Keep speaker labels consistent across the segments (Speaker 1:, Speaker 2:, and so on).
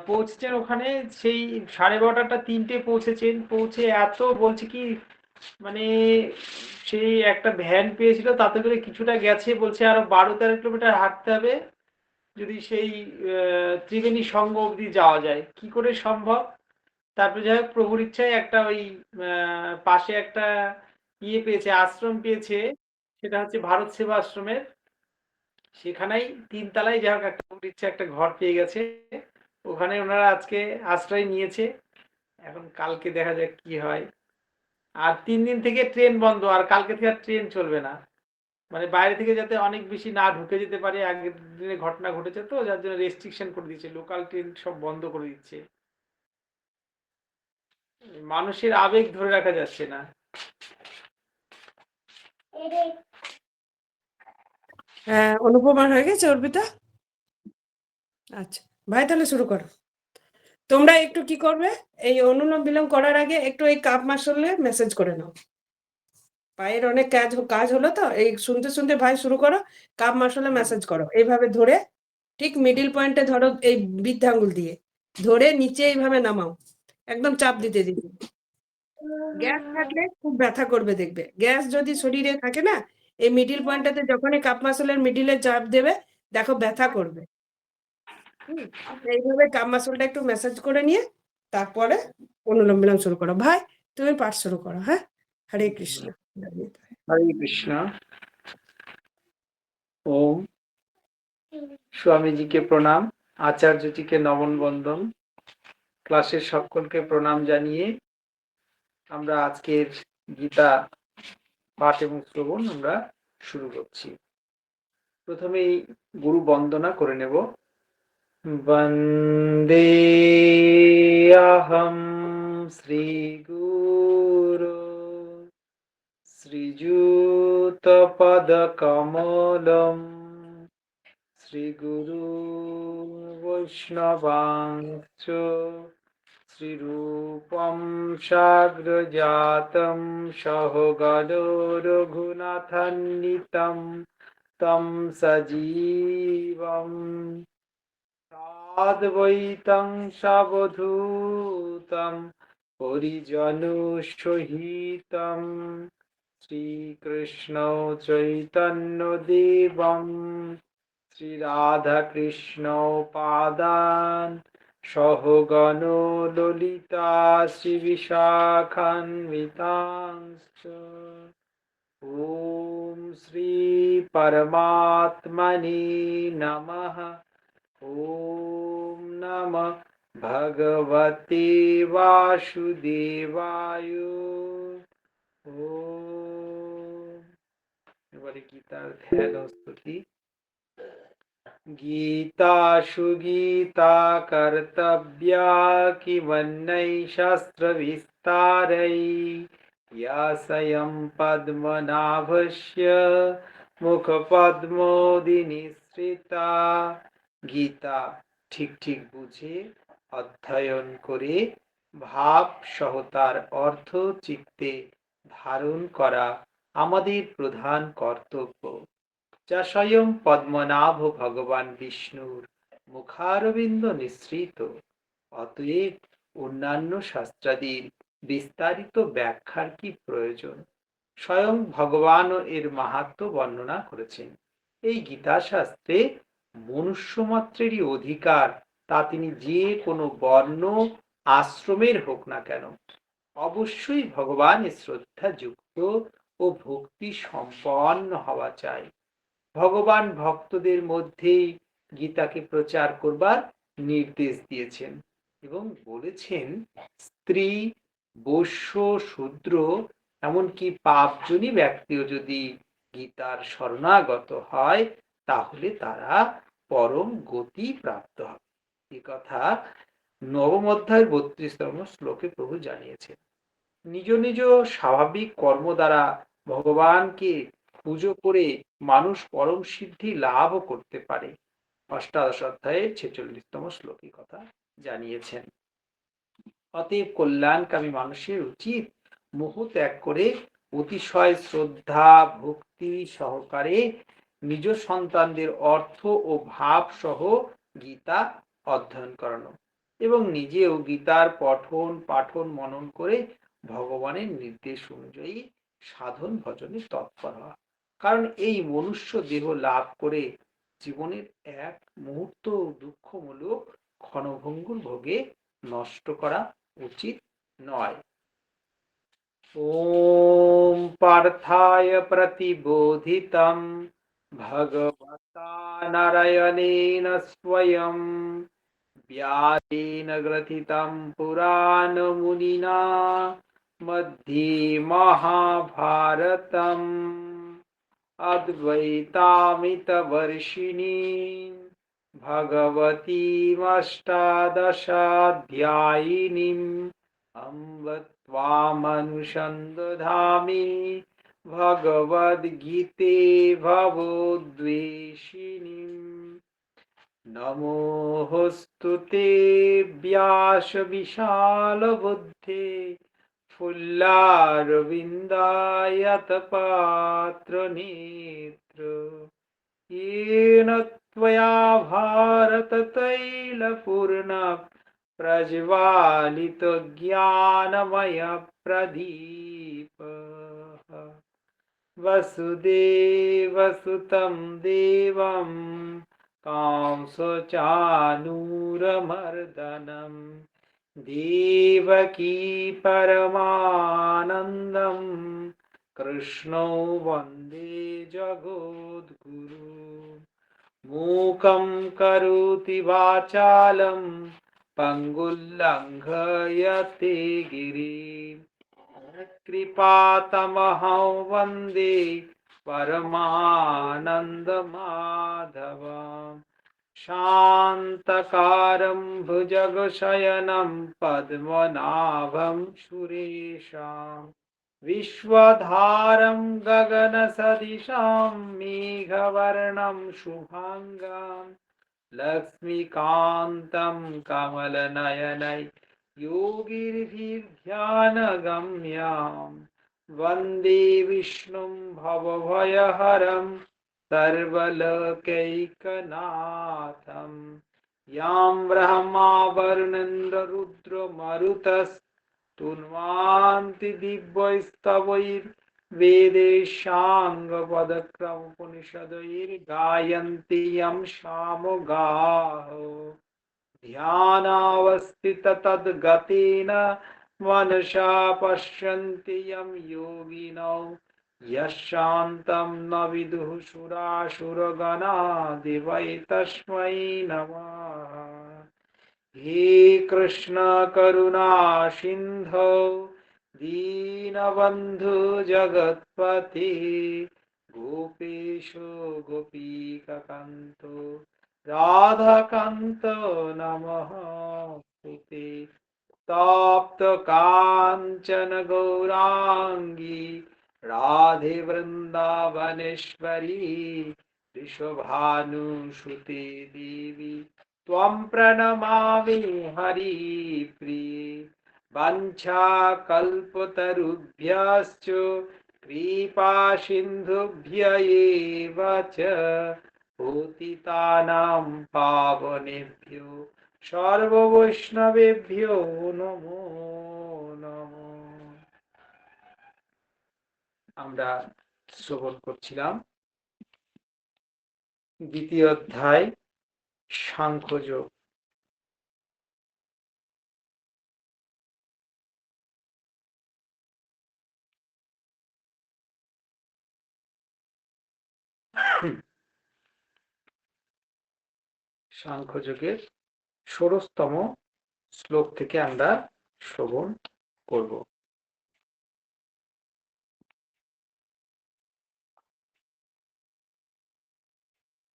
Speaker 1: পৌঁছেছেন ওখানে সেই 12:30টা 3টে পৌঁছেছেন। পৌঁছে এত বলছে কি মানে সেই একটা ভ্যান পেয়েছিল, তাতে করে কিছুটা গেছে, বলছে আরো 12-13 কিলোমিটার হাঁটতে হবে যদি সেই ত্রিবেণী সঙ্গ অবধি যাওয়া যায়। কি করে সম্ভব? তারপরে যাই হোক প্রভুর ইচ্ছায় একটা ওই পাশে একটা পেয়েছে, আশ্রম পেয়েছে, সেটা হচ্ছে ভারত সেবা আশ্রমের। সেখানেই 3 তলায় যাই হোক একটা প্রভুর ইচ্ছা একটা ঘর পেয়ে গেছে। ওখানে ওনারা আজকে আশ্রয় নিয়েছে। এখন কালকে দেখা যাক কি হয়। আর 3 দিন থেকে ট্রেন বন্ধ, আর কালকে থেকে আর ট্রেন চলবে না। মানে বাইরে থেকে যাতে অনেক বেশি না ঢুকে যেতে পারে, আগের দিনে ঘটনা ঘটেছে তো, যার জন্য রেস্ট্রিকশন করে দিচ্ছে, লোকাল ট্রেন সব বন্ধ করে দিচ্ছে। মানুষের আবেগ ধরে রাখা যাচ্ছে না।
Speaker 2: হ্যাঁ, অনুপমার হয়ে গেছে অর্পিতা? আচ্ছা ভাই, তাহলে শুরু করো। তোমরা একটু কি করবে, এই অনুলোম বিলোম করার আগে একটু এই কাপ মাসলে মেসেজ করে নাও। পায়ের অনেক কাজ হলো তো, এই শুনতে শুনতে ভাই শুরু করো, কাপ মাসলে মেসেজ করো, এইভাবে ধরে ঠিক মিডিল পয়েন্টে ধরো, এই বৃদ্ধা আঙ্গুল দিয়ে ধরে নিচে এইভাবে নামাও, একদম চাপ দিতে দিতে। গ্যাস থাকলে খুব ব্যথা করবে দেখবে। গ্যাস যদি শরীরে থাকে না, এই মিডিল পয়েন্টটাতে যখনই কাপ মাসলের মিডিলে চাপ দেবে, দেখো ব্যথা করবে। এইভাবে কাপ মাসলটা একটু ম্যাসাজ করে নিয়ে তারপরে অনুলোম বিলোম শুরু করো। ভাই তুমি পাঠ শুরু করো। হ্যাঁ, হরে কৃষ্ণ।
Speaker 1: হরে কৃষ্ণ। ওম। স্বামীজিকে প্রণাম, আচার্যজিকে নমন বন্দন, ক্লাসের সকলকে প্রণাম জানিয়ে আমরা আজকের গীতা পাঠ এবং শ্রবণ আমরা শুরু করছি। প্রথমেই গুরু বন্দনা করে নেব। বন্দে অহম শ্রী গুরু শ্রীযুত পদ কমলম শ্রীগুরু বৈষ্ণবাংশ শ্রীরূপম সাগ্রজাতম সহগণো রঘুনাথান্বিতম তম সজীবম সাদ্বৈতং সাবধূতম পরিজনসহিতম শ্রীকৃষ্ণ চৈতন্য দেবম শ্রীরাধাকৃষ্ণ পাদান সহগণ ললিতা শ্রীবিশাখান্বিতাংশ্চ। ওম শ্রী পরমাত্মনে নমঃ। ওম নমঃ ভগবতে বাসুদেবায়। ওম। এবারে গীতার ধ্যান ও স্তুতি। গীতা সুগীতা কর্তব্যা কিমন্যৈ শাস্ত্র বিস্তারৈ ইয়া স্বয়ং পদ্মনাভস্য মুখপদ্মোদি নিঃসৃতা। গীতা ঠিক ঠিক বুঝে অধ্যয়ন করে ভাব সহতার অর্থ চিত্তে ধারণ করা আমাদের প্রধান কর্তব্য, যা স্বয়ং পদ্মনাভ ভগবান বিষ্ণুর মুখারবিন্দ নিঃসৃত। অতএব অন্যান্য শাস্ত্রাদির বিস্তারিত ব্যাখ্যার কি প্রয়োজন? স্বয়ং ভগবানও এর মাহাত্ম্য বর্ণনা করেছেন। এই গীতা শাস্ত্রে মনুষ্যমাত্রেরই অধিকার, তা তিনি যে কোনো বর্ণ আশ্রমের হোক না কেন, অবশ্যই ভগবানের শ্রদ্ধা যুক্ত ও ভক্তি সম্পন্ন হওয়া চাই। ভগবান ভক্তদের মধ্যেই গীতাকে প্রচার করবার নির্দেশ দিয়েছেন এবং বলেছেন, স্ত্রী, বৈশ্য, শূদ্র, এমনকি পাপজনী ব্যক্তিও যদি গীতার শরণাগত হয়, তাহলে তারা পরম গতি প্রাপ্ত হবে। এ কথা নবম অধ্যায়ের 32তম শ্লোকে প্রভু জানিয়েছেন। নিজ নিজ স্বাভাবিক কর্ম দ্বারা ভগবানকে পুজো করে মানুষ পরম সিদ্ধি লাভ করতে পারে। অষ্টাদশ অধ্যায়ের 46তম শ্লোকে কথা জানিয়েছেন। অতএব কল্যাণকামী মানুষের উচিত মোহ ত্যাগ করে অতিশয় শ্রদ্ধা ভক্তি সহকারে নিজ সন্তানদের অর্থ ও ভাব সহ গীতা অধ্যয়ন করানো এবং নিজেও গীতার পঠন পাঠন মনন করে ভগবানের নির্দেশ অনুযায়ী সাধন ভজনে তৎপর হওয়া। কারণ এই মনুষ্য দেহ লাভ করে জীবনের এক মুহূর্ত দুঃখমূলক ক্ষণভঙ্গুর ভোগে নষ্ট করা উচিত নয়। ওম পার্থায় প্রতিবোধিতম ভগবতা নারায়ণেন স্বয়ং व्यासेन ग्रथितं पुराणमुनिना मध्ये महाभारतम् अद्वैतामितवर्षिणीं भगवतीमष्टादशाध्यायिनीम् अम्ब त्वामनुसन्दधामि भगवद्गीते भवोद्वेषिणीम्। नमोऽस्तु ते व्यासविशालबुद्धे फुल्लारविन्दायतपात्रनेत्र येन त्वया भारततैलपूर्णः प्रज्वालितो ज्ञानमयप्रदीपः वसुदेवसुतं देवं कंसचानूरमर्दनं देवकी परमानन्दं कृष्णो वन्दे जगद्गुरु। मूकं करोति वाचालं पङ्गुल्लङ्घयते गिरिं कृपातमहं वन्दे परमानन्दमाधवम्। शान्तकारं भुजगशयनं पद्मनाभं सुरेशं विश्वधारं गगनसदृशं मेघवर्णं शुभाङ्गं लक्ष्मीकान्तं कमलनयनै योगिभिर्ध्यानगम्यं वन्दे विष्णुं भवभयहरं सर्वलोकैकनाथं। यां ब्रह्मा वरुणेन्द्ररुद्रमरुतस्तुन्वन्ति दिव्यैस्तवैर्वेदैः साङ्गपदक्रमोपनिषदैर्गायन्ति यं सामगाः। ध्यानावस्थिततद्गतेन मनसा पश्यन्ति यं योगिनौ यशान्तं न विदुः सुरासुरगणा देवै तस्मै नमः। हे कृष्ण करुणा सिन्धो दीनबन्धु जगत्पते गोपेश गोपीकान्त राधाकान्त नमोस्तुते। तप्त काञ्चन गौराङ्गी राधे वृन्दावनेश्वरी वृषभानुसुते देवी त्वं प्रणमामि हरिप्रिये। वाञ्छाकल्पतरुभ्यश्च कृपासिन्धुभ्य एव च पतितानां पावनेभ्यो সর্ববৈষ্ণবেভ্যো নমো নমো। আমরা শ্রবণ করছিলাম দ্বিতীয় অধ্যায় সাংখ্যযোগ। সাংখ্যযোগের ১৬তম শ্লোক থেকে আমরা শ্রবণ করব।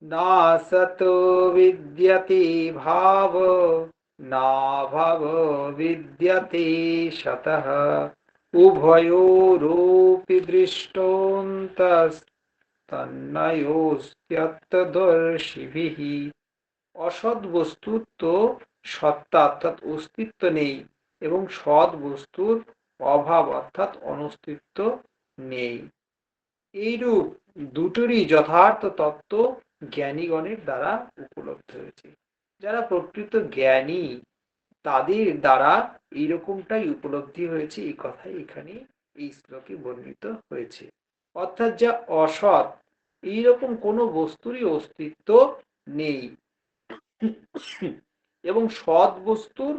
Speaker 1: না সতো বিদ্যতে ভাব না ভাব বিদ্যতে সতঃ উভয়োরপি দৃষ্টন্তস্তন্নয়োস্ত্যর্থদর্শিভিঃ। অসৎ বস্তুর তো সত্তা অর্থাৎ অস্তিত্ব নেই এবং সৎ বস্তুর অভাব অর্থাৎ অনস্তিত্ব নেই। এইরূপ দুটোরই যথার্থ তত্ত্ব জ্ঞানীগণের দ্বারা উপলব্ধ হয়েছে। যারা প্রকৃত জ্ঞানী তাদের দ্বারা এইরকমটাই উপলব্ধি হয়েছে, এই কথাই এখানে এই শ্লোকে বর্ণিত হয়েছে। অর্থাৎ যা অসৎ এইরকম কোনো বস্তুরই অস্তিত্ব নেই এবং সৎ বস্তুর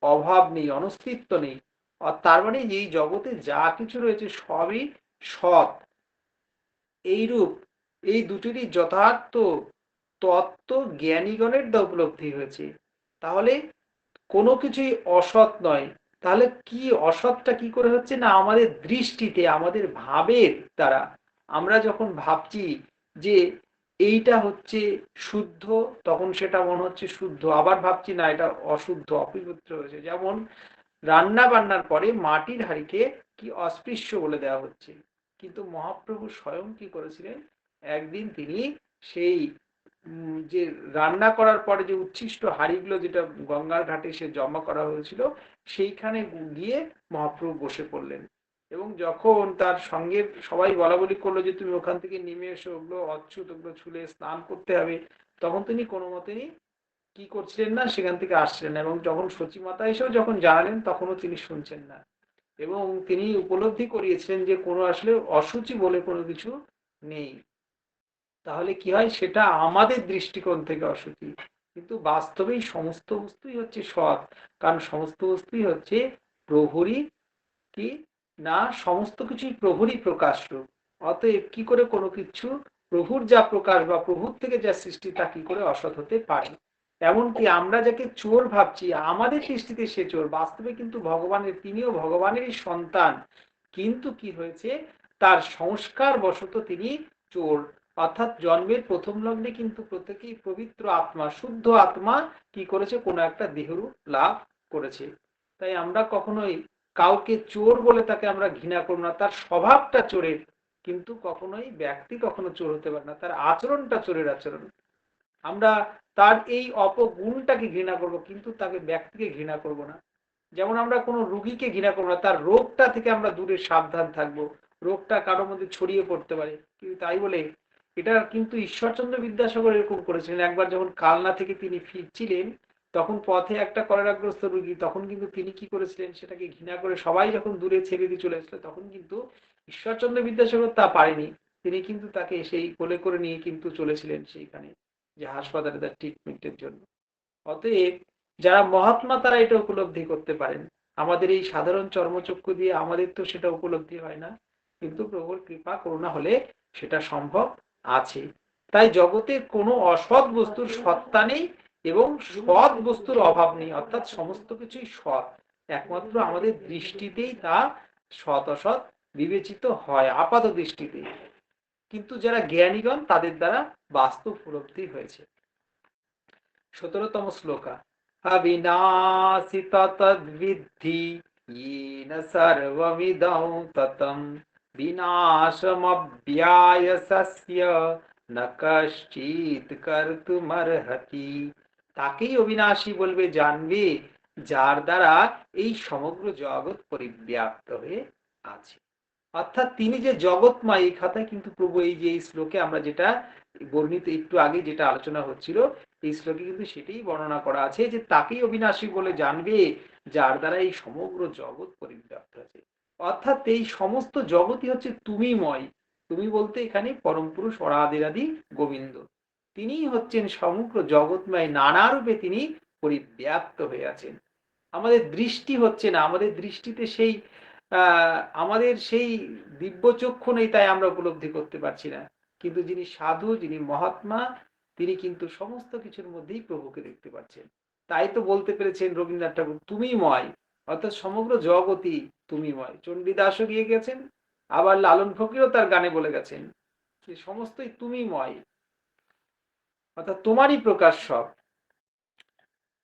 Speaker 1: অভাব নেই, অনস্তিত্ব নেই। আর তার মানে এই জগতে যা কিছু রয়েছে সবই সৎ। এইরূপ এই দুটিরই যথার্থ তত্ত্ব জ্ঞানীগণের দ্বারা উপলব্ধি হয়েছে। তাহলে কোনো কিছুই অসৎ নয়। তাহলে কি অসৎটা কি করে হচ্ছে না আমাদের দৃষ্টিতে, আমাদের ভাবের দ্বারা। আমরা যখন ভাবছি যে এইটা হচ্ছে শুদ্ধ, তখন সেটা মনে হচ্ছে শুদ্ধ, আবার ভাবছি না এটা অশুদ্ধ, অপবিত্র হয়েছে। যেমন রান্না বান্নার পরে মাটির হাঁড়িকে কি অস্পৃশ্য বলে দেওয়া হচ্ছে, কিন্তু মহাপ্রভু স্বয়ং কি করেছিলেন, একদিন তিনি সেই যে রান্না করার পরে যে উচ্ছিষ্ট হাঁড়িগুলো যেটা গঙ্গার ঘাটে সে জমা করা হয়েছিল, সেইখানে গিয়ে মহাপ্রভু বসে পড়লেন। এবং যখন তার সঙ্গে সবাই বলা বলি করলো যে তুমি ওখান থেকে নেমে এসো, ওগুলো অচ্ছুত, ওগুলো ছুলে স্নান করতে হবে, তখন তিনি কোনো মতেই কি করছিলেন না, সেখান থেকে আসছিলেন না। এবং যখন সচিমাতা এসেও যখন জানালেন তখনও তিনি শুনছেন না। এবং তিনি উপলব্ধি করিয়েছিলেন যে কোনো আসলে অসুচি বলে কোনো কিছু নেই। তাহলে কি হয়, সেটা আমাদের দৃষ্টিকোণ থেকে অসুচি, কিন্তু বাস্তবেই সমস্ত বস্তুই হচ্ছে সৎ। কারণ সমস্ত বস্তুই হচ্ছে প্রভুরই কি না, সমস্ত কিছুই প্রভুরই প্রকাশ রূপ। অতএব কি করে কোনো কিছু প্রভুর যা প্রকাশ বা প্রভুর থেকে যা সৃষ্টি তা কি করে অসৎ হতে পারে। এমনকি আমরা যাকে চোর ভাবছি আমাদের দৃষ্টিতে সে চোর, বাস্তবে কিন্তু ভগবানের, তিনিও ভগবানেরই সন্তান, কিন্তু কি হয়েছে, তার সংস্কার বশত তিনি চোর। অর্থাৎ জন্মের প্রথম লগ্নে কিন্তু প্রত্যেকেই পবিত্র আত্মা, শুদ্ধ আত্মা কি করেছে, কোনো একটা দেহরূপ লাভ করেছে। তাই আমরা কখনোই কাউকে চোর বলে তাকে আমরা ঘৃণা করব না, তার স্বভাবটা চোরের, কিন্তু কখনোই ব্যক্তি কখনো চোর হতে পারে না, তার আচরণটা চোরের আচরণ। আমরা তার এই অপগুণটাকে ঘৃণা করব, কিন্তু তাকে ব্যক্তিকে ঘৃণা করব না। যেমন আমরা কোনো রোগীকে ঘৃণা করব না, তার রোগটা থেকে আমরা দূরে সাবধান থাকব, রোগটা কারোর মধ্যে ছড়িয়ে পড়তে পারে। কিন্তু তাই বলে এটা কিন্তু ঈশ্বরচন্দ্র বিদ্যাসাগর এরকম করেছিলেন। একবার যখন কালনা থেকে তিনি ফিরছিলেন, তখন পথে একটা কলেরাগ্রস্ত রোগী, তখন কিন্তু তিনি কি করেছিলেন, সেটাকে ঘৃণা করে সবাই যখন দূরে ছেড়ে দিয়ে চলে আসলো, তখন কিন্তু ঈশ্বরচন্দ্র বিদ্যাসাগর তা পারেনি। তিনি কিন্তু তাকে সেই কোলে করে নিয়ে কিন্তু চলেছিলেন সেইখানে, যে হাসপাতালে তার ট্রিটমেন্টের জন্য। অতএব যারা মহাত্মা তারা এটা উপলব্ধি করতে পারেন। আমাদের এই সাধারণ চর্মচক্ষু দিয়ে আমাদের তো সেটা উপলব্ধি হয় না, কিন্তু প্রভুর কৃপা করুণা হলে সেটা সম্ভব আছে। তাই জগতে কোনো অসৎ বস্তুর সত্তা নেই এবং সৎ বস্তুর অভাব নেই, অর্থাৎ সমস্ত কিছুই সৎ। একমাত্র আমাদের দৃষ্টিতেই তা সৎ অসৎ বিবেচিত হয় আপাত দৃষ্টিতে, কিন্তু যারা জ্ঞানীগণ তাদের দ্বারা বাস্তব উপলব্ধি হয়েছে। 17তম শ্লোকা অবিনাশি তদ্বিদ্ধি येन सर्वमिदं ततं বিনাশমব্যায়সস্য ন কশ্চিৎ কর্তুমর্হতি। তাকেই অবিনাশী বলবে, জানবে, যার দ্বারা এই সমগ্র জগৎ পরিব্যাপ্ত হয়ে আছে। অর্থাৎ তিনি যে জগৎময়, এই কথায় কিন্তু প্রভু এই যে এই শ্লোকে আমরা যেটা বর্ণিত একটু আগে যেটা আলোচনা হচ্ছিল, এই শ্লোকে কিন্তু সেটাই বর্ণনা করা আছে যে তাকেই অবিনাশী বলে জানবে, যার দ্বারা এই সমগ্র জগৎ পরিব্যাপ্ত আছে। অর্থাৎ এই সমস্ত জগৎই হচ্ছে তুমিময়। তুমি বলতে এখানে পরম পুরুষ অরাদিরাদি গোবিন্দ, তিনিই হচ্ছেন সমগ্র জগৎময়, নানা রূপে তিনি পরিব্যাপ্ত হয়ে আছেন। আমাদের দৃষ্টি হচ্ছে না, আমাদের দৃষ্টিতে সেই আমাদের সেই দিব্য চক্ষু নেই, তাই আমরা উপলব্ধি করতে পারছি না। কিন্তু যিনি সাধু, যিনি মহাত্মা, তিনি কিন্তু সমস্ত কিছুর মধ্যেই প্রভুকে দেখতে পাচ্ছেন। তাই তো বলতে পেরেছেন রবীন্দ্রনাথ ঠাকুর, তুমিময়, অর্থাৎ সমগ্র জগৎই তুমিময়। চণ্ডীদাসও গিয়ে গেছেন, আবার লালন ফকিরও তার গানে বলে গেছেন যে সমস্তই তুমিময়, অর্থাৎ তোমারই প্রকাশ সব।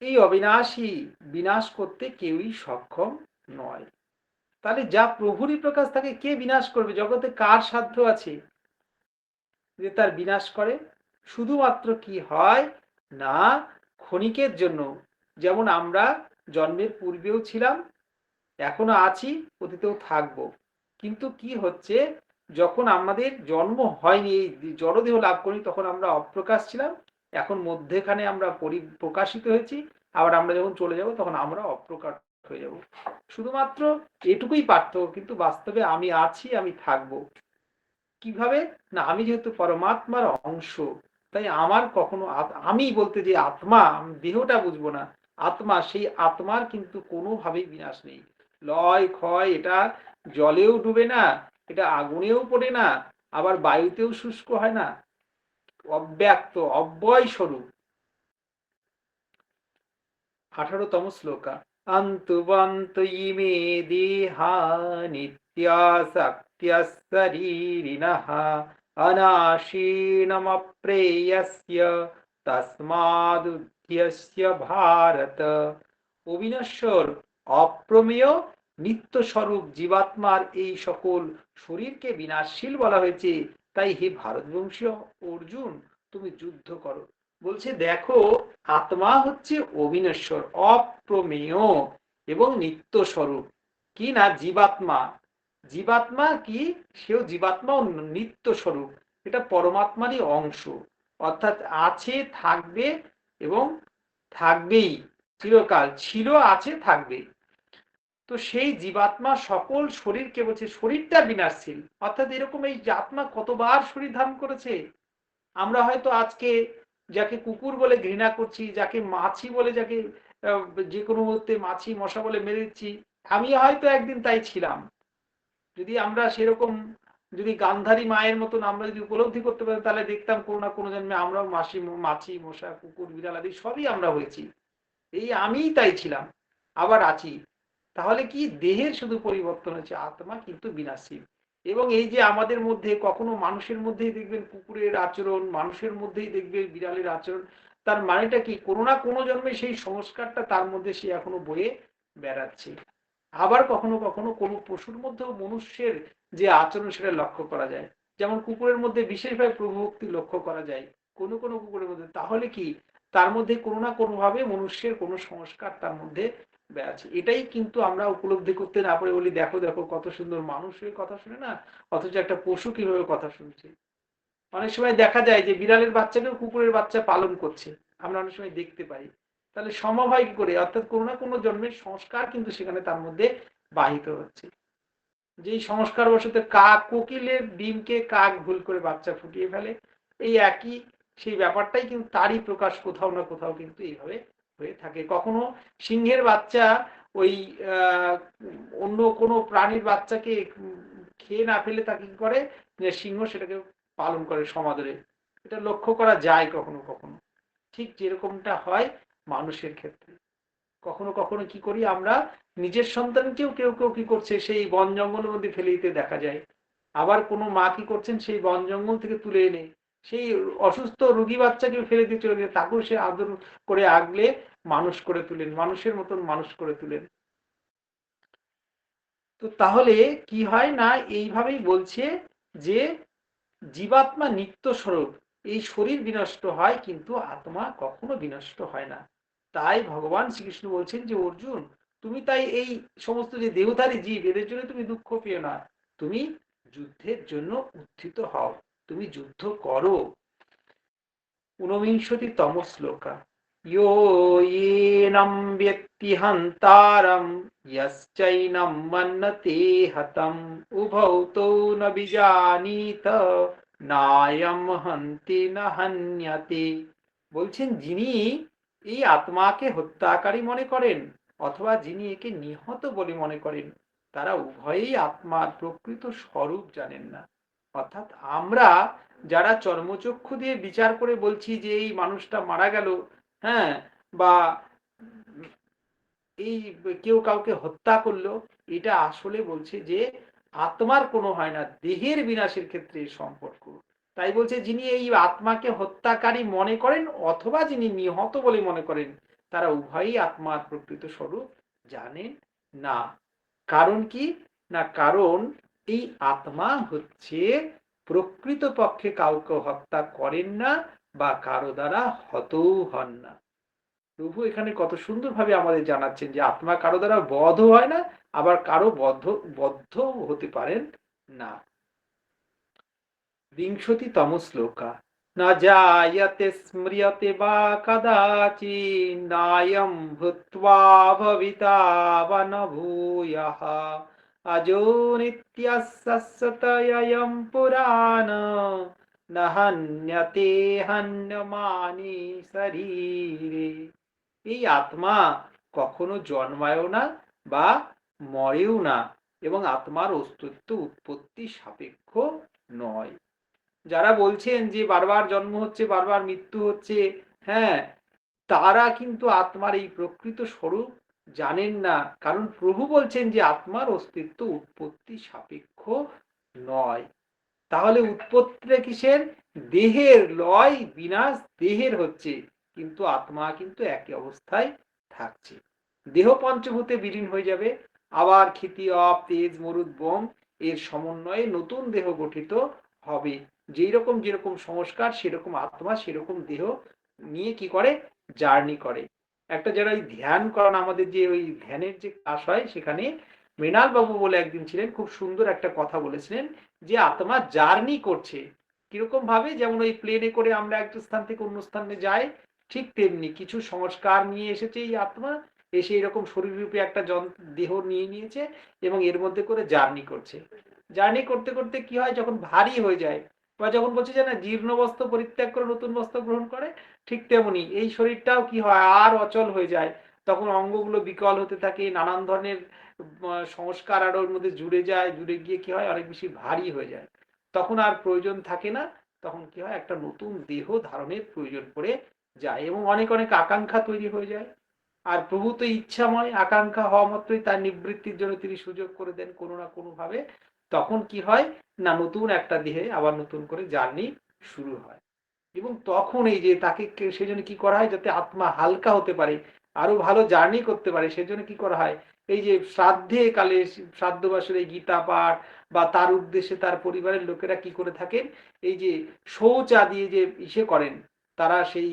Speaker 1: এই অবিনাশী বিনাশ করতে কেউই সক্ষম নয়। তাহলে যা প্রভুরই প্রকাশ তাকে কে বিনাশ করবে? জগতে কার সাধ্য আছে যে তার বিনাশ করে? শুধুমাত্র কি হয় না, ক্ষণিকের জন্য, যেমন আমরা জন্মের পূর্বেও ছিলাম, এখনো আছি, অতীতেও থাকবো। কিন্তু কি হচ্ছে, যখন আমাদের জন্ম হয়নি, এই জড়দেহ লাভ করি, তখন আমরা অপ্রকাশ ছিলাম, এখন মধ্যেখানে আমরা প্রকাশিত হয়েছি, আবার আমরা যখন চলে যাব তখন আমরা অপ্রকাশ হয়ে যাব। শুধুমাত্র এটুকুই পার্থক্য, কিন্তু বাস্তবে আমি আছি, আমি থাকবো। কিভাবে? না, আমি যেহেতু পরমাত্মার অংশ, তাই আমার কখনো আমি বলতে যে আত্মা, আমি দেহটা বুঝবো না, আত্মা, সেই আত্মার কিন্তু কোনোভাবেই বিনাশ নেই। লয় ক্ষয়, এটা জলেও ডুবে না, এটা আগুনেও পড়ে না, আবার বায়ুতেও শুষ্ক হয় না, অব্যক্ত অব্যয় স্বরূপ। 18তম শ্লোকা, অন্তবন্ত ইমে দেহা নিত্যাসক্ত্যশরীরিণঃ অনাশীনমপ্রেয়স্য তস্মাদুদ্ধস্য ভারত। অবিনশ্বর, অপ্রমেয়, নিত্য স্বরূপ জীবাত্মার এই সকল শরীরকে বিনাশশীল বলা হয়েছে। তাই হে ভারতবংশীয় অর্জুন, তুমি যুদ্ধ করো। বলছে দেখো, আত্মা হচ্ছে অবিনশ্বর, অপ্রমেয় এবং নিত্য স্বরূপ। কি না, জীবাত্মা, জীবাত্মা কি, সেও জীবাত্মা নিত্য স্বরূপ, এটা পরমাত্মারই অংশ, অর্থাৎ আছে, থাকবে এবং থাকবেই, চিরকাল ছিল, আছে, থাকবে। তো সেই জীবাত্মা সকল শরীরকে বলছে শরীরটা বিনাশশীল, অর্থাৎ এরকম এই আত্মা কতবার শরীর ধারণ করেছে। আমরা হয়তো আজকে যাকে কুকুর বলে ঘৃণা করছি, যাকে মাছি বলে, যাকে যে কোনো মুহূর্তে মাছি মশা বলে মেরে দিচ্ছি, আমি হয়তো একদিন তাই ছিলাম। যদি আমরা সেরকম, যদি গান্ধারী মায়ের মতন আমরা যদি উপলব্ধি করতে পারি, তাহলে দেখতাম কোনো না কোনো জন্মে আমরাও মাছি মশা কুকুর বিড়াল আদি সবই আমরা হয়েছি। এই আমিই তাই ছিলাম, আবার আছি। তাহলে কি, দেহের শুধু পরিবর্তন হচ্ছে, আত্মা কিন্তু বিনাশী। এবং এই যে আমাদের মধ্যে কখনো মানুষের মধ্যেই দেখবেন কুকুরের আচরণ, মানুষের মধ্যেই দেখবেন বিড়ালের আচরণ, তার মানেটা কি, কোনো না কোনো জন্মে সেই সংস্কারটা তার মধ্যে সে এখনো বয়ে বেড়াচ্ছে। আবার কখনো কখনো কোনো পশুর মধ্যেও মনুষ্যের যে আচরণ সেটা লক্ষ্য করা যায়, যেমন কুকুরের মধ্যে বিশেষভাবে প্রভুভক্তি লক্ষ্য করা যায় কোনো কোনো কুকুরের মধ্যে। তাহলে কি, তার মধ্যে কোনো না কোনো ভাবে মনুষ্যের কোনো সংস্কার তার মধ্যে আছে। এটাই কিন্তু আমরা উপলব্ধি করতে না পারে বলি, দেখো দেখো কত সুন্দর মানুষ হয়ে কথা শুনে না, অথচ একটা পশু কিভাবে কথা শুনছে। অনেক সময় দেখা যায় যে বিড়ালের বাচ্চাকেও কুকুরের বাচ্চা পালন করছে, আমরা অনেক সময় দেখতে পাই। তাহলে সম্ভব হয় কি করে? অর্থাৎ কোনো না কোনো জন্মের সংস্কার কিন্তু সেখানে তার মধ্যে বাহিত হচ্ছে। যেই সংস্কার বশত কাক, কোকিলের ডিমকে কাক ভুল করে বাচ্চা ফুটিয়ে ফেলে, এই একই সেই ব্যাপারটাই কিন্তু তারই প্রকাশ কোথাও না কোথাও কিন্তু এইভাবে হয়ে থাকে। কখনো সিংহের বাচ্চা ওই অন্য কোনো প্রাণীর বাচ্চাকে খেয়ে না ফেলে তাকে কি করে, যে সিংহ সেটাকে পালন করে সমাদরে। এটা লক্ষ্য করা যায় কখনো কখনো। ঠিক যেরকমটা হয় মানুষের ক্ষেত্রে। কখনো কখনো কি করি আমরা, নিজের সন্তানকেও কেউ কেউ কি করছে সেই বন জঙ্গলের মধ্যে ফেলে দিতে দেখা যায়। আবার কোনো মা কি করছেন, সেই বন জঙ্গল থেকে তুলে এনে সেই অসুস্থ রোগী বাচ্চাকে ফেলে দিয়ে চলে গেছে, তাকেও সে আদর করে আগলে মানুষ করে তুলেন, মানুষের মতন মানুষ করে তুলেন। তো তাহলে কি হয় না, এইভাবেই বলছে যে জীবাত্মা নিত্য স্বরূপ, এই শরীর বিনষ্ট হয় কিন্তু আত্মা কখনো বিনষ্ট হয় না। তাই ভগবান শ্রীকৃষ্ণ বলছেন যে অর্জুন, তুমি তাই এই সমস্ত যে দেহধারী জীব, এদের জন্য তুমি দুঃখ পেও না, তুমি যুদ্ধের জন্য উত্থিত হও, তুমি যুদ্ধ করো। 19তম শ্লোকা, ইয়ো येनं व्यक्ति हन्तारं यश्चैनं मन्यते हतं उभौ तौ न বিজানীত নায়ম হন্তি না হন্যতে। বলছেন যিনি এই আত্মাকে হত্যাকারী মনে করেন অথবা যিনি একে নিহত বলে মনে করেন, তারা উভয়েই আত্মার প্রকৃত স্বরূপ জানেন না। অর্থাৎ আমরা যারা চর্মচক্ষু দিয়ে বিচার করে বলছি যে এই মানুষটা মারা গেল, হ্যাঁ, বা এই কেউ কাউকে হত্যা করলো, এটা আসলে বলছে যে আত্মার কোনো হয় না, দেহের বিনাশের ক্ষেত্রে সম্পর্ক। তাই বলছে যিনি এই আত্মাকে হত্যাকারী মনে করেন অথবা যিনি নিহত বলে মনে করেন, তারা উভয়ই আত্মার প্রকৃত স্বরূপ জানেন না। কারণ কি না, কারণ এই আত্মা হচ্ছে প্রকৃত পক্ষে কাউকে হত্যা করেন না বা কারো দ্বারা হতও হন না। প্রভু এখানে কত সুন্দরভাবে আমাদের জানাচ্ছেন যে আত্মা কারো দ্বারা বধ হয় না, আবার কারো বদ্ধ হতে পারেন না। 20তম শ্লোকা, न जायते स्म्रियते वा कदाचित् नायं भूत्वा भविता वा न भूयः अजो नित्यः शाश्वतोऽयं पुराण न हन्यते हन्यमाने শরীরে। এই আত্মা কখনো জন্মায়ও না বা মরেও না, এবং আত্মার অস্তিত্ব উৎপত্তি সাপেক্ষ নয়। যারা বলছেন যে বারবার জন্ম হচ্ছে, বারবার মৃত্যু হচ্ছে, হ্যাঁ, তারা কিন্তু আত্মার এই প্রকৃত স্বরূপ জানেন না। কারণ প্রভু বলছেন যে আত্মার অস্তিত্ব উৎপত্তি সাপেক্ষ নয়। তাহলে উৎপত্তিটা কিসের? দেহের লয় বিনাশ দেহের হচ্ছে, কিন্তু আত্মা কিন্তু একই অবস্থায় থাকছে। দেহ পঞ্চভূতে বিলীন হয়ে যাবে, আবার ক্ষিতি অপ তেজ মরুদ বোম এর সমন্বয়ে নতুন দেহ গঠিত হবে। যেই রকম যেরকম সংস্কার সেরকম আত্মা সেরকম দেহ নিয়ে কি করে? জার্নি করে। একটা যারা ওই ধ্যান করান, আমাদের যে ওই ধ্যানের যে ক্লাস হয়, সেখানে মৃণাল বাবু বলে একদিন ছিলেন, খুব সুন্দর একটা কথা বলেছিলেন যে আত্মা জার্নি করছে। কিরকম ভাবে? যেমন ওই প্লেনে করে আমরা একটা স্থান থেকে অন্য স্থানে যাই, ঠিক তেমনি কিছু সংস্কার নিয়ে এসেছে এই আত্মা, এসে এরকম শরীররূপে একটা দেহ নিয়ে নিয়েছে এবং এর মধ্যে করে জার্নি করছে। জার্নি করতে করতে কি হয়? যখন ভারী হয়ে যায়, বা যখন বলছে যে না জীর্ণ বস্ত্র পরিত্যাগ করে নতুন বস্ত্র গ্রহণ করে, ঠিক তেমনি এই শরীরটাও কি হয়? আর অচল হয়ে যায়। তখন অঙ্গগুলো বিকল হতে থাকে, নানান ধরনের সংস্কার আর ওর মধ্যে জুড়ে যায়, জুড়ে গিয়ে কি হয়? অনেক বেশি ভারী হয়ে যায়। তখন আর প্রয়োজন থাকে না, তখন কি হয়? একটা নতুন দেহ ধারণের প্রয়োজন পড়ে যায় এবং অনেক অনেক আকাঙ্ক্ষা তৈরি হয়ে যায়। আর প্রভু তো ইচ্ছাময়, আকাঙ্ক্ষা হওয়া মাত্রই তার নিবৃত্তির জন্য তিনি সুযোগ করে দেন কোনো না কোনো ভাবে। তখন কি হয়? না নতুন একটা দেহে আবার নতুন করে জার্নি শুরু হয়। এবং তখন এই যে তাকে সেজন্য কি করা হয়? যাতে আত্মা হালকা হতে পারে, আরো ভালো জার্নি করতে পারে, সেজন্য কি করা হয়? এই যে শ্রাদ্ধে কালে, শ্রাদ্ধ বাসরে গীতা পাঠ, বা তার উদ্দেশ্যে তার পরিবারের লোকেরা কি করে থাকেন? এই যে শৌচ আদি যে ইসে করেন, তারা সেই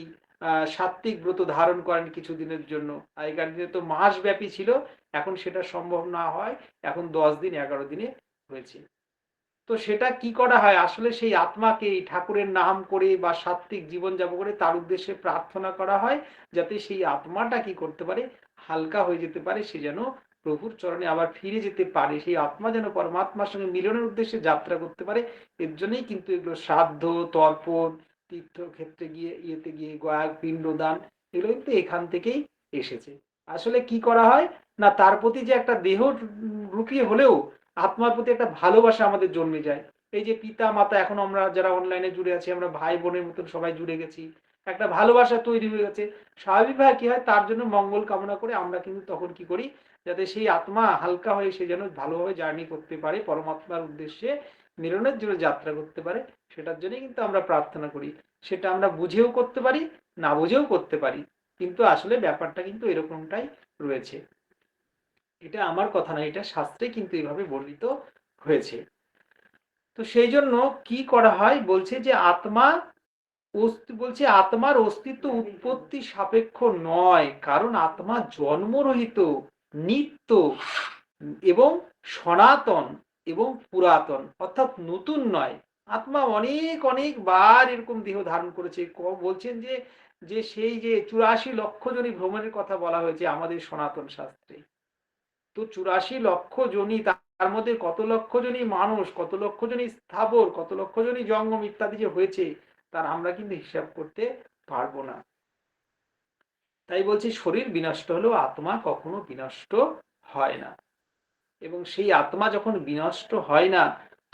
Speaker 1: সাত্ত্বিক ব্রত ধারণ করেন কিছুদিনের জন্য। আগেকার দিনে তো মাস ব্যাপী ছিল, এখন সেটা সম্ভব না হয়, এখন 10 দিন 11 দিনে হয়েছে। তো সেটা কি করা হয়? আসলে সেই আত্মাকে এই ঠাকুরের নাম করে বা সাত্ত্বিক জীবনযাপন করে তার উদ্দেশ্যে প্রার্থনা করা হয়, যাতে সেই আত্মাটা কি করতে পারে? হালকা হয়ে যেতে পারে, সে যেন প্রভুর চরণে আবার ফিরে যেতে পারে, সেই আত্মা যেন পরমাত্মার সঙ্গে মিলনের উদ্দেশ্যে যাত্রা করতে পারে। এর জন্যই কিন্তু এগুলো শ্রাদ্ধ, তর্পণ, তীর্থক্ষেত্রে গিয়ে, ইয়েতে গিয়ে গয়া পিণ্ডদান, এগুলো কিন্তু এখান থেকেই এসেছে। আসলে কি করা হয়? না তার প্রতি যে একটা দেহ রূপী হলেও আত্মার প্রতি একটা ভালোবাসা আমাদের জন্মে যায়। এই যে পিতা মাতা, এখন আমরা যারা অনলাইনে জুড়ে আছি, আমরা ভাই বোনের মতন সবাই জুড়ে গেছি, একটা ভালোবাসা তৈরি হয়ে গেছে। স্বাভাবিকভাবে কি হয়? তার জন্য মঙ্গল কামনা করে আমরা কিন্তু তখন কি করি? যাতে সেই আত্মা হালকা হয়ে সে যেন ভালোভাবে জার্নি করতে পারে, পরমাত্মার উদ্দেশ্যে মিলনের জন্য যাত্রা করতে পারে, সেটার জন্যই কিন্তু আমরা প্রার্থনা করি। সেটা আমরা বুঝেও করতে পারি, না বুঝেও করতে পারি, কিন্তু আসলে ব্যাপারটা কিন্তু এরকমটাই রয়েছে। এটা আমার কথা না, এটা শাস্ত্রে কিন্তু এইভাবে বর্ণিত হয়েছে। তো সেই জন্য কি করা হয়? বলছে যে আত্মা বলছে আত্মার অস্তিত্ব উৎপত্তি সাপেক্ষ নয়, কারণ আত্মা জন্মরহিত, নিত্য এবং সনাতন এবং পুরাতন, অর্থাৎ নতুন নয়। আত্মা অনেক অনেক বার এরকম দেহ ধারণ করেছে। বলছেন যে যে সেই যে 84 লক্ষ জনই ভ্রমণের কথা বলা হয়েছে আমাদের সনাতন শাস্ত্রে। তো 84 লক্ষ জনই, তার মধ্যে কত লক্ষ জনই মানুষ, কত লক্ষ জনই স্থাবর, কত লক্ষ জনই জঙ্গম ইত্যাদি যে হয়েছে, তার আমরা কিন্তু হিসাব করতে পারবো না। তাই বলছি শরীর বিনষ্ট হলেও আত্মা কখনো বিনষ্ট হয় না। এবং সেই আত্মা যখন বিনষ্ট হয় না,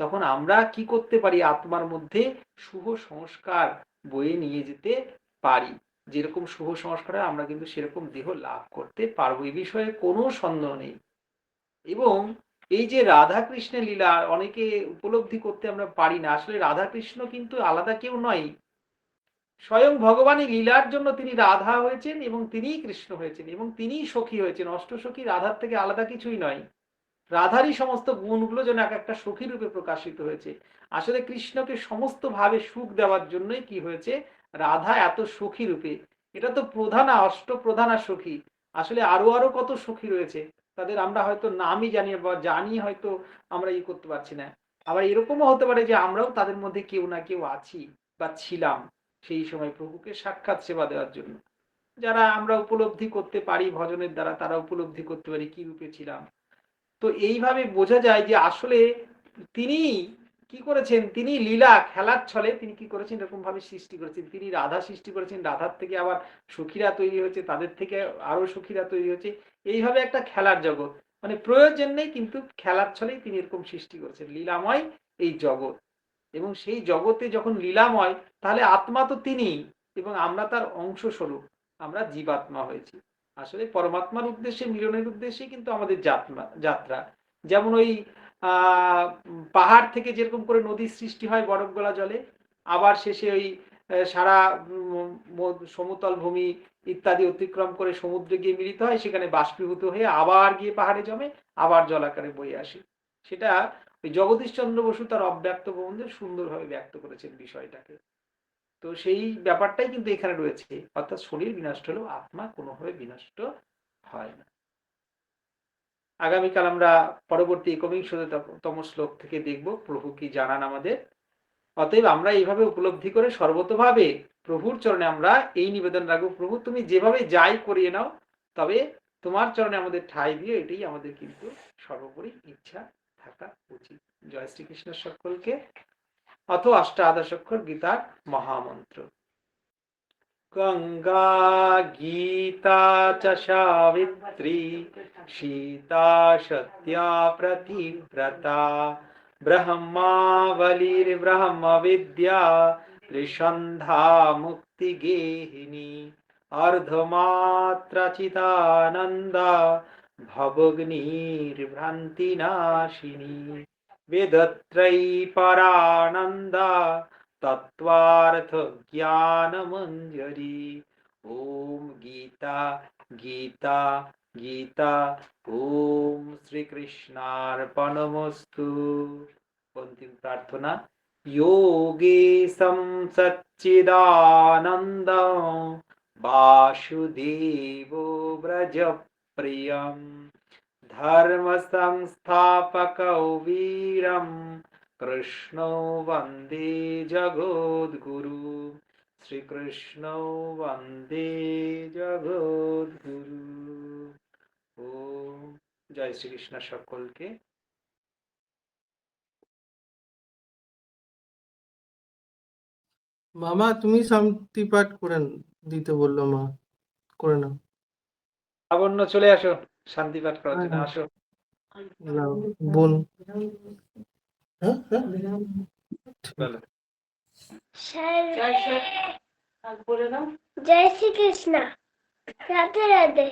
Speaker 1: তখন আমরা কি করতে পারি? আত্মার মধ্যে শুভ সংস্কার বয়ে নিয়ে যেতে পারি। যেরকম শুভ সংস্কার হয়, আমরা কিন্তু সেরকম দেহ লাভ করতে পারবো, এ বিষয়ে কোনো সন্দেহ নেই। এবং এই যে রাধা কৃষ্ণের লীলা অনেকে উপলব্ধি করতে আমরা পারি না। আসলে রাধা কৃষ্ণ কিন্তু আলাদা কেউ নয়, স্বয়ং ভগবানই লীলার জন্য তিনি রাধা হয়েছেন এবং তিনিই কৃষ্ণ হয়েছেন এবং তিনিই সখী হয়েছেন। অষ্টসখী রাধার থেকে আলাদা কিছুই নয়। রাধারই সমস্ত গুণগুলো যেন এক একটা সখী রূপে প্রকাশিত হয়েছে। আসলে কৃষ্ণকে সমস্ত ভাবে সুখ দেওয়ার জন্যই কি হয়েছে? রাধা এত সখী রূপে। এটা তো প্রধানা, অষ্টপ্রধানা সখী। আসলে আরো আরো কত সখী রয়েছে, তাদের আমরা হয়তো নামই জানি বা জানি, হয়তো আমরা করতে পারছি না। আবার এরকমও হতে পারে যে আমরাও তাদের মধ্যে কেউ না কেউ আছি। বা ছিলাম সেই সময় প্রভুকে সাক্ষাৎ সেবা দেওয়ার জন্য। যারা আমরা উপলব্ধি করতে পারি ভজনের দ্বারা, তারা উপলব্ধি করতে পারি কি রূপে ছিলাম। তো এইভাবে বোঝা যায় যে আসলে তিনি কি করেছেন, তিনি লীলা খেলার ছলে তিনি কি করেছেন, এরকম ভাবে সৃষ্টি করেছেন। তিনি রাধা সৃষ্টি করেছেন, রাধার থেকে আবার সখীরা তৈরি হয়েছে, তাদের থেকে আরো সখীরা তৈরি হয়েছে। এইভাবে একটা খেলার জগৎ, মানে প্রয়োজন নেই কিন্তু খেলার ছলেই তিনি এরকম সৃষ্টি করেছেন লীলাময় এই জগৎ। এবং সেই জগতে যখন লীলাময়, তাহলে আত্মা তো তিনি এবং আমরা তার অংশ স্বরূপ, আমরা জীবাত্মা হয়েছি। আসলে পরমাত্মার উদ্দেশ্যে, মিলনের উদ্দেশ্যে কিন্তু আমাদের যাত্রা। যেমন ওই পাহাড় থেকে যেরকম করে নদীর সৃষ্টি হয় বরফ গলা জলে, আবার শেষে ওই সারা সমতল ভূমি ইত্যাদি অতিক্রম করে সমুদ্রে গিয়ে মিলিত হয়, সেখানে বাষ্পীভূত হয়ে আবার গিয়ে পাহাড়ে জমে, আবার জলাকারে বয়ে আসে। সেটা ওই জগদীশ চন্দ্র বসু তার অব্যক্ত প্রবন্ধে সুন্দরভাবে ব্যক্ত করেছেন বিষয়টাকে। তো সেই ব্যাপারটাই কিন্তু এখানে রয়েছে, অর্থাৎ শরীর বিনষ্ট হলেও আত্মা কোনোভাবে বিনষ্ট হয় না। আগামীকাল আমরা পরবর্তী ১৯তম শ্লোক থেকে দেখব প্রভু কি জানান আমাদের। অতএব আমরা এইভাবে উপলব্ধি করে সর্বতভাবে প্রভুর চরণে আমরা এই নিবেদন রাখবো, প্রভু তুমি যেভাবে যাই করিয়ে নাও, তবে তোমার চরণে আমাদের ঠাঁই দিয়ে, এটাই আমাদের কিন্তু সর্বোপরি ইচ্ছা থাকা উচিত। জয় শ্রীকৃষ্ণ সকলকে। অথ অষ্টাদশাক্ষর গীতার মহামন্ত্র। গঙ্গা গীতা চ সাবিত্রী সীতা সত্যা প্রতিব্রতা ব্রহ্মাবলীর্ব্রহ্ম বিদ্যা ত্রিসন্ধ্যা মুক্তি গেহিনী অর্ধমাত্রাচিতানন্দা ভবগ্নির্ভ্রান্তিনাশিনী বেদত্রয়ী পরানন্দা তত্ত্বার্থ জ্ঞান মঞ্জরি। ওম গীতা গীতা গীতা। ওম শ্রীকৃষ্ণার্পণমস্তু। অন্তিম প্রার্থনা। যোগেশম সচ্চিদানন্দ বাসুদেব ব্রজপ্রিয়ম ধর্ম সংস্থাপকৌ বীরম কৃষ্ণ বন্দে জগদ্গুরু। শ্রীকৃষ্ণ বন্দে জগদ্গুরু। ও জয় শ্রীকৃষ্ণ সকলকে।
Speaker 3: মামা তুমি শান্তি পাঠ করে দিতে বললো মা, করে নাও।
Speaker 1: লাবণ্য চলে আসো শান্তি পাঠ করার জন্য, আসো।
Speaker 3: না বোন,
Speaker 1: বলো।
Speaker 4: जय श्री कृष्ण। राधे राधे।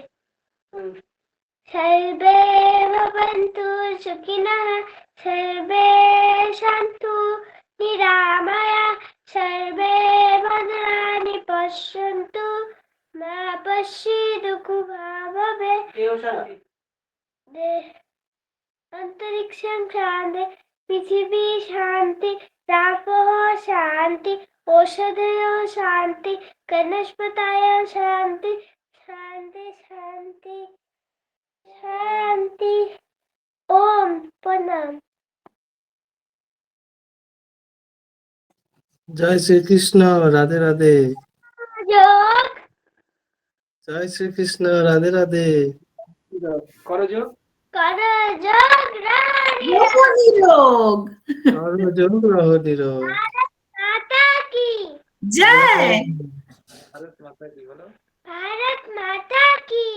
Speaker 4: सर्वे भवन्तु सुखिनः, सर्वे सन्तु निरामयाः, सर्वे भद्राणि पश्यन्तु मा कश्चित् भवेत्। अंतरिक्षं शान्ति, पृथिवी शान्ति, रापः शान्ति, औषधयो शान्ति, वनस्पतयः शान्ति, शान्ति शान्ति शान्ति। ओम प्रणाम।
Speaker 3: জয় শ্রীকৃষ্ণ, রাধে রাধে।
Speaker 4: যোগ
Speaker 3: জয় শ্রীকৃষ্ণ, রাধে রাধে।
Speaker 1: করো যোগ।
Speaker 4: करो जोग रानी
Speaker 5: নিরোগ।
Speaker 3: সর্বজন গ্রহ নিরোগ।
Speaker 4: माता की
Speaker 5: জয়
Speaker 1: ভারত মাতা কি বলো।
Speaker 4: भारत माता की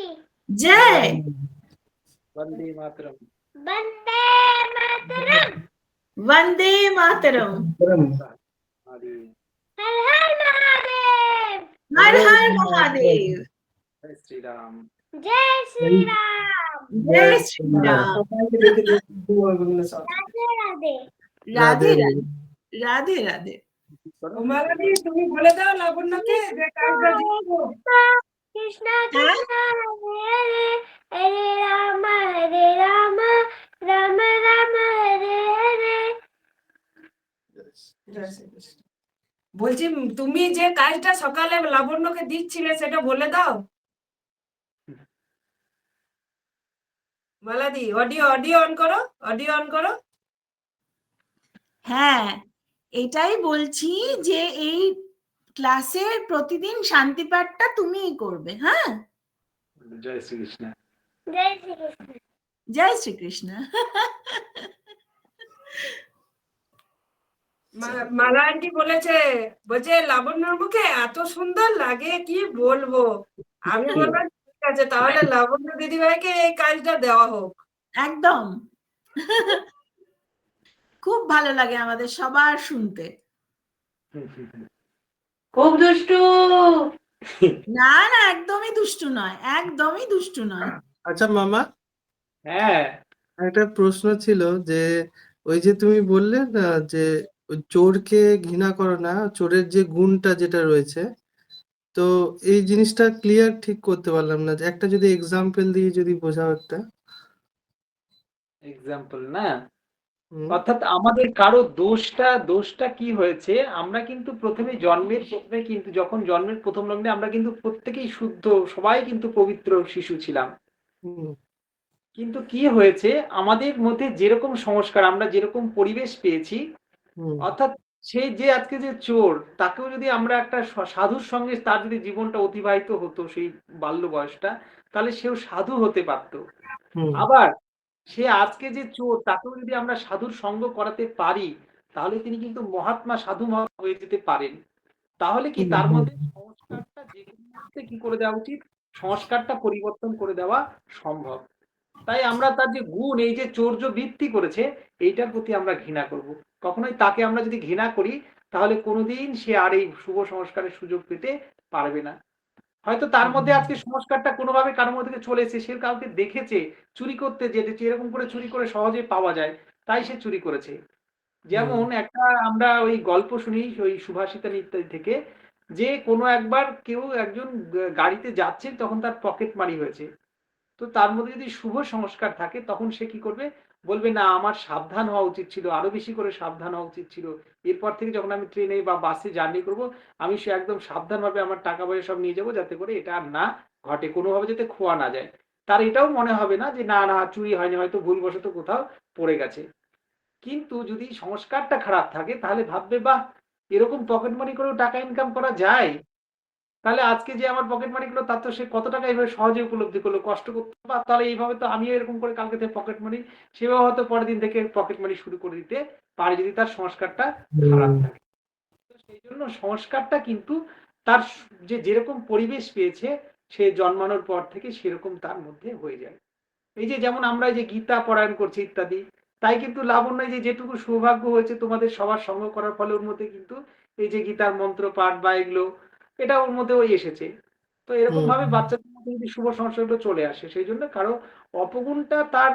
Speaker 5: জয়।
Speaker 1: বন্দে মাতরম।
Speaker 4: वंदे मातरम।
Speaker 5: বন্দে মাতরম।
Speaker 1: আদি।
Speaker 4: हर हर महादेव।
Speaker 5: হর হর মহাদেব।
Speaker 1: জয় শ্রীরাম।
Speaker 4: जय श्री राम।
Speaker 5: জয় শ্রীরাম।
Speaker 4: राधे राधे।
Speaker 5: রাধে রাধে। রাধে রাধে।
Speaker 2: মালাদি তুমি বলে দাও লাবণ্যকে যে কাজটা দিচ্ছো।
Speaker 4: कृष्ण कृष्ण हरे हरे राम राम राम हरे हरे।
Speaker 2: বলছি তুমি যে কাজটা সকালে লাবণ্যকে দিচ্ছিলে সেটা বলে দাও। মালাদি অডিও অন করো, অডিও অন করো।
Speaker 5: হ্যাঁ, এটাই বলছি যে এই ক্লাসের প্রতিদিন শান্তিপাঠটা তুমিই করবে, হ্যাঁ?
Speaker 1: জয় শ্রীকৃষ্ণ।
Speaker 4: জয় শ্রীকৃষ্ণ।
Speaker 5: জয় শ্রীকৃষ্ণ।
Speaker 2: মালা আন্টি বলেছে, বলছে লাবণ্যর মুখে এত সুন্দর লাগে কি বলবো। আমি বললাম ঠিক আছে, তাহলে লাবণ্য দিদিভাইকে এই কাজটা দেওয়া হোক।
Speaker 5: একদম। খুব ভালো লাগে আমাদের সবার শুনতে।
Speaker 1: খুব দুষ্টু।
Speaker 5: না না, একদমই দুষ্টু নয়, একদমই দুষ্টু নয়।
Speaker 3: আচ্ছা মামা,
Speaker 1: হ্যাঁ,
Speaker 3: একটা প্রশ্ন ছিল যে ওই যে তুমি বললে না যে ওই চোরকে ঘৃণা করো না, চোরের যে গুণটা যেটা রয়েছে, তো এই জিনিসটা ক্লিয়ার ঠিক করতে পারলাম না, যে একটা যদি এক্সাম্পল দিয়ে যদি বোঝাও একটা।
Speaker 1: এক্সাম্পল না,
Speaker 3: হুম,
Speaker 1: অর্থাৎ আমাদের কারো দোষটা কি হয়েছে, আমরা কিন্তু প্রথমে কিন্তু যখন জন্মের প্রথম লগ্নে আমরা কিন্তু প্রত্যেকেই শুদ্ধ, সবাই কিন্তু পবিত্র শিশু ছিলাম।
Speaker 3: হুম,
Speaker 1: কিন্তু কি হয়েছে, আমাদের মধ্যে যেরকম সংস্কার, আমরা যেরকম পরিবেশ পেয়েছি,
Speaker 3: হুম,
Speaker 1: অর্থাৎ সে যে আজকে যে চোর, তাকেও যদি আমরা একটা সাধুর সঙ্গে তার যদি জীবনটা অতিবাহিত হতো সেই বাল্য বয়সটা, তাহলে সেও সাধু হতে পারতো।
Speaker 3: হুম,
Speaker 1: আবার সে আজকে যে চোর, তাকেও যদি আমরা সাধুর সঙ্গ করাতে পারি, তাহলে তিনি কিন্তু মহাত্মা সাধু হয়ে যেতে পারেন। তাহলে কি
Speaker 3: হুম,
Speaker 1: তার
Speaker 3: হুম,
Speaker 1: মধ্যে সংস্কারটা যে কোনো মুহূর্তে কি করে দেওয়া উচিত, সংস্কারটা পরিবর্তন করে দেওয়া সম্ভব। তাই আমরা তার যে গুণ, এই যে চৌর্য বৃত্তি করেছে, এইটার প্রতি আমরা ঘৃণা করব। কখনোই তাকে আমরা যদি ঘৃণা করি, তাহলে কোনোদিন সে আর এই শুভ সংস্কারের সুযোগ পেতে পারবে না। হয়তো তার মধ্যে আজকে সংস্কারটা কোনোভাবে কারোর মধ্যে চলে এসেছে, সে কাউকে দেখেছে চুরি করতে যেতে, এরকম করে চুরি করে সহজে পাওয়া যায়, তাই সে চুরি করেছে। যেমন একটা আমরা ওই গল্প শুনি ওই সুভাষিতা ইত্যাদি থেকে, যে কোনো একবার কেউ একজন গাড়িতে যাচ্ছে, তখন তার পকেট মারি হয়েছে। তো তার মধ্যে যদি শুভ সংস্কার থাকে, তখন সে কি করবে, বলবে না আমার সাবধান হওয়া উচিত ছিল, আরো বেশি করে সাবধান হওয়া উচিত ছিল। এরপর থেকে যখন আমি ট্রেনে বা বাসে জার্নি করব, আমি সে একদম সাবধানভাবে আমার টাকা পয়সা সব নিয়ে যাবো, যাতে করে এটা আর না ঘটে, কোনোভাবে যাতে খোয়া না যায়। তার এটাও মনে হবে না যে না না চুরি হয়নি, হয়তো ভুলবশত কোথাও পড়ে গেছে। কিন্তু যদি সংস্কারটা খারাপ থাকে, তাহলে ভাববে বাহ, এরকম পকেট মানি করেও টাকা ইনকাম করা যায়, তাহলে আজকে যে আমার পকেট মানি গুলো, তার তো সে কত টাকা এইভাবে সহজে উপলব্ধি করলো, কষ্ট করতে পার, তাহলে এইভাবে তো আমিও এরকম করে কালকে থেকে পকেট মানি, সেভাবে হয়তো পরের দিন থেকে পকেট মানি শুরু করে দিতে পারে, যদি তার সংস্কারটা খারাপ
Speaker 3: হুম,
Speaker 1: থাকে। তো সেই জন্য সংস্কারটা কিন্তু তার যে যেরকম পরিবেশ পেয়েছে, সে জন্মানোর পর থেকে সেরকম তার মধ্যে হয়ে যায়। এই যে যেমন আমরা এই যে গীতা পারায়ণ করছি ইত্যাদি, তাই কিন্তু লাবণ্য যে যেটুকু সৌভাগ্য হয়েছে তোমাদের সবার সঙ্গ করার ফলে, ওর মধ্যে কিন্তু এই যে গীতার মন্ত্র পাঠ বা এগুলো, এটা ওর মধ্যে ওই এসেছে। তো এরকম
Speaker 3: হুম,
Speaker 1: ভাবে বাচ্চাদের মধ্যে যদি শুভ সংস্কারগুলো চলে আসে, সেই জন্য কারো অপগুণটা, তার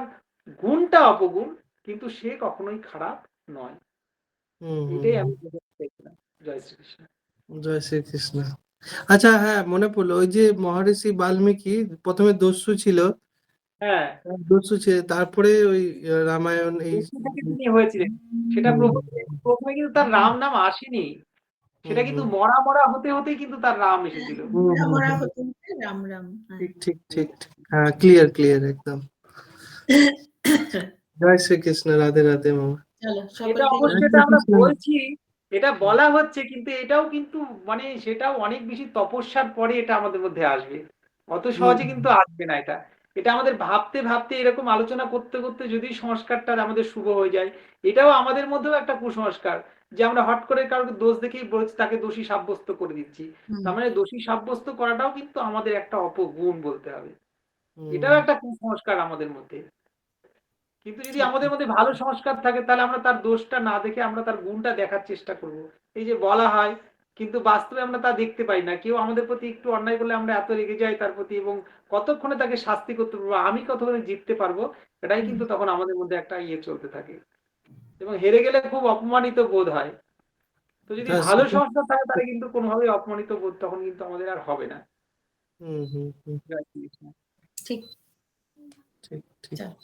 Speaker 1: গুণটা অপগুণ, কিন্তু সে কখনোই খারাপ নয়।
Speaker 3: হুম,
Speaker 1: এটাই
Speaker 3: হুম।
Speaker 1: আমি বোঝাতে চাইছিলাম। জয় শ্রীকৃষ্ণ।
Speaker 3: জয় শ্রীকৃষ্ণ। আচ্ছা, হ্যাঁ মনে পড়লো, ওই যে মহর্ষি বাল্মীকি প্রথমে দস্যু ছিল,
Speaker 1: হ্যাঁ,
Speaker 3: দস্যু ছিল, তারপরে ওই রামায়ণ এই।
Speaker 1: দস্যু থেকে তিনি হয়েছিলেন, সেটা
Speaker 3: হুম,
Speaker 1: প্রথমে কিন্তু তার রাম নাম আসেনি,
Speaker 3: হুম,
Speaker 1: সেটা কিন্তু
Speaker 3: হুম,
Speaker 1: মরা মরা হতে হতেই কিন্তু তার রাম এসেছিল।
Speaker 3: হুম, হুম,
Speaker 5: আমরা
Speaker 3: হুম।
Speaker 5: হতে হতে রাম রাম। হ্যাঁ।
Speaker 3: ঠিক ঠিক ঠিক ঠিক, হ্যাঁ ক্লিয়ার ক্লিয়ার একদম। জয় শ্রীকৃষ্ণ, রাধে রাধে মামা।
Speaker 5: চলো
Speaker 1: এটা
Speaker 5: সকলকে
Speaker 1: অবশ্যই,
Speaker 3: জয়
Speaker 1: এটা আমরা
Speaker 3: শ্রীকৃষ্ণ।
Speaker 1: বলছি, এটা বলা হচ্ছে, কিন্তু এটাও কিন্তু মানে সেটাও অনেক বেশি তপস্যার পরে এটা আমাদের মধ্যে আসবে, অত
Speaker 3: হুম,
Speaker 1: সহজে কিন্তু আসবে না। এটা এটা আমাদের ভাবতে ভাবতে, এরকম আলোচনা করতে করতে যদি সংস্কারটা আমাদের শুভ হয়ে যায়, এটাও আমাদের মধ্যেও একটা কুসংস্কার, যে আমরা হট করে কারোর দোষ দেখেই বলছি, তাকে দোষী সাব্যস্ত করে দিচ্ছি।
Speaker 5: হুম,
Speaker 1: তার মানে দোষী সাব্যস্ত করাটাও কিন্তু আমাদের একটা অপগুণ বলতে হবে,
Speaker 3: হুম,
Speaker 1: এটাও একটা কুসংস্কার আমাদের মধ্যে। কিন্তু যদি
Speaker 5: ঠিক।
Speaker 1: আমাদের মধ্যে ভালো সংস্কার থাকে, তাহলে আমরা তার দোষটা না দেখে আমরা তার গুণটা দেখার চেষ্টা করব। এই যে বলা হয়, কিন্তু বাস্তবে আমরা তা দেখতে পাই না। কেউ আমাদের প্রতি একটু অন্যায় করলে আমরা এত রেগে যাই তার প্রতি, এবং কতক্ষণে তাকে শাস্তি করতে পারবো, আমি কতক্ষণে জিততে পারবো, এটাই
Speaker 5: হুম,
Speaker 1: কিন্তু তখন আমাদের মধ্যে একটা চলতে থাকে, এবং হেরে গেলে খুব অপমানিত বোধ হয়। তো যদি
Speaker 3: জয়
Speaker 1: ভালো
Speaker 3: শ্রীকৃষ্ণ।
Speaker 1: সংস্কার থাকে, তাহলে কিন্তু কোনোভাবেই অপমানিত বোধ তখন কিন্তু আমাদের আর হবে না।
Speaker 3: হুম, হুম, হুম,
Speaker 1: জয় শ্রীকৃষ্ণ।
Speaker 5: ঠিক।
Speaker 3: ঠিক ঠিক।
Speaker 5: চলো।